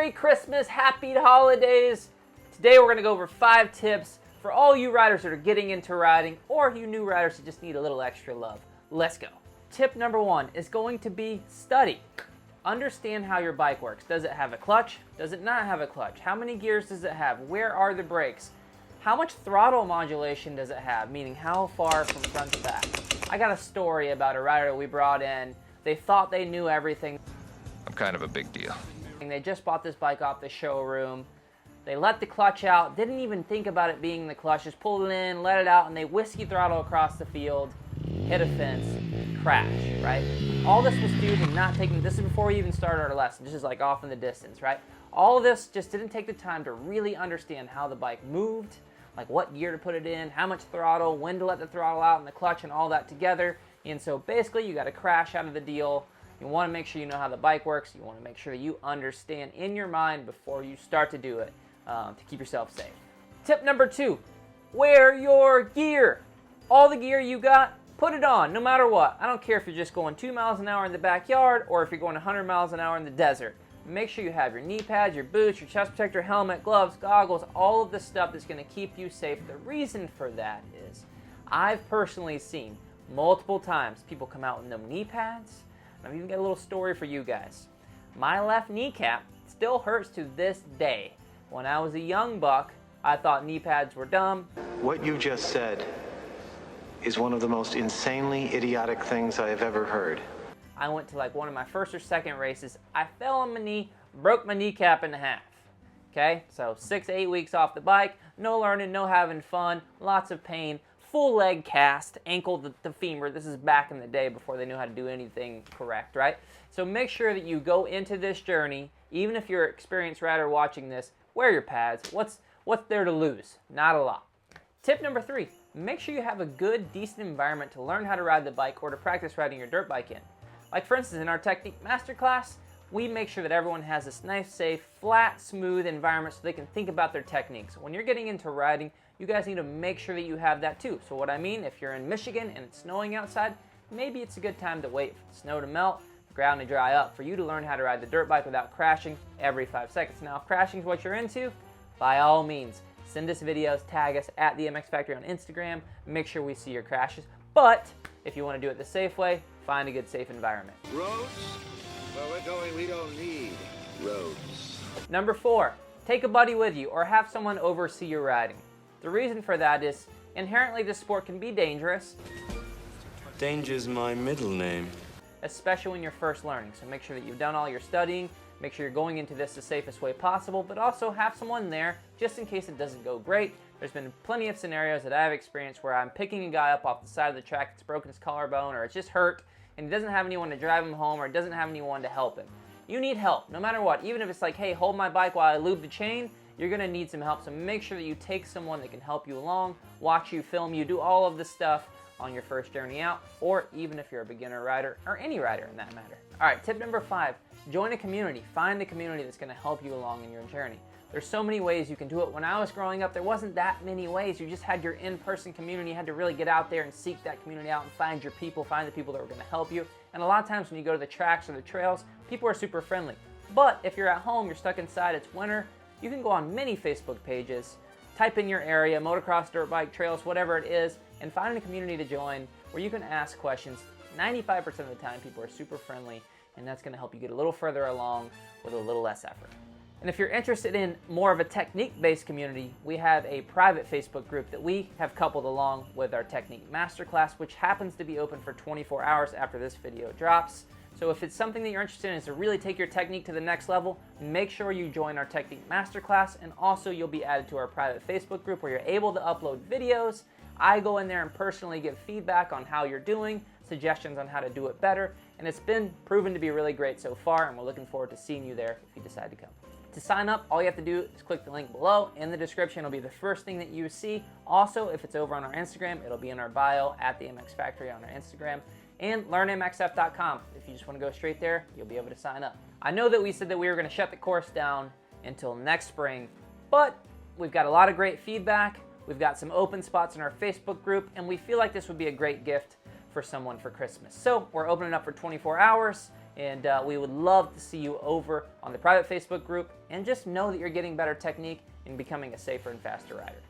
Merry Christmas, happy holidays. Today we're going to go over 5 tips for all you riders that are getting into riding or you new riders that just need a little extra love. Let's go. Tip number 1 is going to be study. Understand how your bike works. Does it have a clutch? Does it not have a clutch? How many gears does it have? Where are the brakes? How much throttle modulation does it have? Meaning how far from front to back? I got a story about a rider that we brought in. They thought they knew everything. I'm kind of a big deal. They just bought this bike off the showroom. They let the clutch out, didn't even think about it being the clutch, just pulled it in, let it out, and they whiskey throttle across the field, hit a fence, crash, right? All this was due to not taking, this is before we even started our lesson, this is like off in the distance, right? All of this just didn't take the time to really understand how the bike moved, like what gear to put it in, how much throttle, when to let the throttle out, and the clutch and all that together. And so basically you got to crash out of the deal. You want to make sure you know how the bike works. You want to make sure that you understand in your mind before you start to do it to keep yourself safe. Tip number 2, wear your gear. All the gear you got, put it on no matter what. I don't care if you're just going 2 miles an hour in the backyard or if you're going 100 miles an hour in the desert. Make sure you have your knee pads, your boots, your chest protector, helmet, gloves, goggles, all of the stuff that's going to keep you safe. The reason for that is I've personally seen multiple times people come out with no knee pads. I've even got a little story for you guys. My left kneecap still hurts to this day. When I was a young buck, I thought knee pads were dumb. What you just said is one of the most insanely idiotic things I have ever heard. I went to like one of my first or second races. I fell on my knee, broke my kneecap in half. Okay, so 6 to 8 weeks off the bike, no learning, no having fun, lots of pain. Full leg cast, ankle to femur. This is back in the day before they knew how to do anything correct, right? So make sure that you go into this journey, even if you're an experienced rider watching this, wear your pads. What's there to lose? Not a lot. Tip number 3, make sure you have a good, decent environment to learn how to ride the bike or to practice riding your dirt bike in. Like for instance, in our Technique Masterclass, we make sure that everyone has this nice, safe, flat, smooth environment so they can think about their techniques. When you're getting into riding, you guys need to make sure that you have that too. So what I mean, if you're in Michigan and it's snowing outside, maybe it's a good time to wait for the snow to melt, the ground to dry up, for you to learn how to ride the dirt bike without crashing every 5 seconds. Now, if crashing is what you're into, by all means, send us videos, tag us at the MX Factory on Instagram, make sure we see your crashes. But if you want to do it the safe way, find a good, safe environment. Roads? Where we're going, we don't need roads. Number 4, take a buddy with you or have someone oversee your riding. The reason for that is inherently this sport can be dangerous. Danger's my middle name. Especially when you're first learning. So make sure that you've done all your studying, make sure you're going into this the safest way possible, but also have someone there just in case it doesn't go great. There's been plenty of scenarios that I've experienced where I'm picking a guy up off the side of the track, it's broken his collarbone or it's just hurt, and he doesn't have anyone to drive him home or doesn't have anyone to help him. You need help, no matter what. Even if it's like, hey, hold my bike while I lube the chain, you're going to need some help. So make sure that you take someone that can help you along, watch you, film you, do all of this stuff on your first journey out, or even if you're a beginner rider, or any rider in that matter. All right, tip number 5, join a community. Find a community that's going to help you along in your journey. There's so many ways you can do it. When I was growing up, there wasn't that many ways. You just had your in-person community. You had to really get out there and seek that community out and find your people, find the people that were going to help you. And a lot of times when you go to the tracks or the trails, people are super friendly. But if you're at home, you're stuck inside, it's winter, you can go on many Facebook pages, type in your area, motocross, dirt bike, trails, whatever it is, and find a community to join where you can ask questions. 95% of the time, people are super friendly, and that's going to help you get a little further along with a little less effort. And if you're interested in more of a technique-based community, we have a private Facebook group that we have coupled along with our Technique Masterclass, which happens to be open for 24 hours after this video drops. So if it's something that you're interested in is to really take your technique to the next level, make sure you join our Technique Masterclass, and also you'll be added to our private Facebook group where you're able to upload videos. I go in there and personally give feedback on how you're doing, suggestions on how to do it better, and it's been proven to be really great so far, and we're looking forward to seeing you there if you decide to come. To sign up, all you have to do is click the link below. In the description, it'll be the first thing that you see. Also, if it's over on our Instagram, it'll be in our bio at the MX Factory on our Instagram. And learnmxf.com. If you just want to go straight there, you'll be able to sign up. I know that we said that we were going to shut the course down until next spring, but we've got a lot of great feedback. We've got some open spots in our Facebook group, and we feel like this would be a great gift for someone for Christmas. So we're opening up for 24 hours. And we would love to see you over on the private Facebook group, and just know that you're getting better technique and becoming a safer and faster rider.